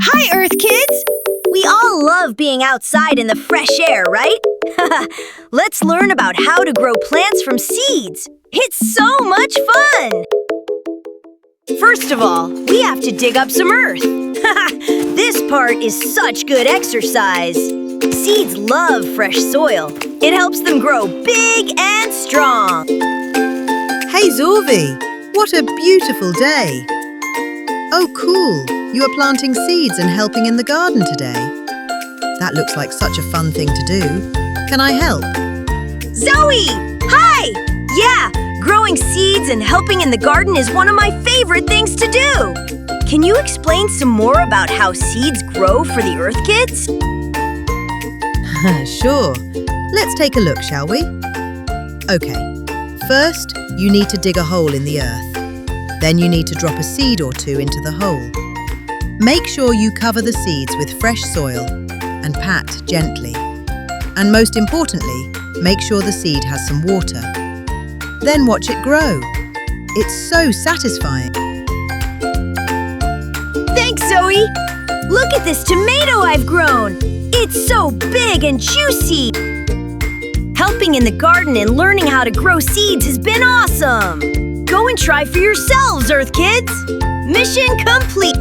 Hi, Earth Kids! We all love being outside in the fresh air, right? Let's learn about how to grow plants from seeds. It's so much fun! First of all, we have to dig up some earth. This part is such good exercise. Seeds love fresh soil. It helps them grow big and strong. Hey, Zorvi! What a beautiful day! Oh, cool! You are planting seeds and helping in the garden today. That looks like such a fun thing to do. Can I help? Zoe! Hi! Yeah, growing seeds and helping in the garden is one of my favorite things to do. Can you explain some more about how seeds grow for the Earth Kids? Sure. Let's take a look, shall we? Okay. First, you need to dig a hole in the earth. Then you need to drop a seed or two into the hole. Make sure you cover the seeds with fresh soil and pat gently. And most importantly, make sure the seed has some water. Then watch it grow. It's so satisfying. Thanks, Zoe! Look at this tomato I've grown! It's so big and juicy! Helping in the garden and learning how to grow seeds has been awesome! Go and try for yourselves, Earth Kids! Mission complete!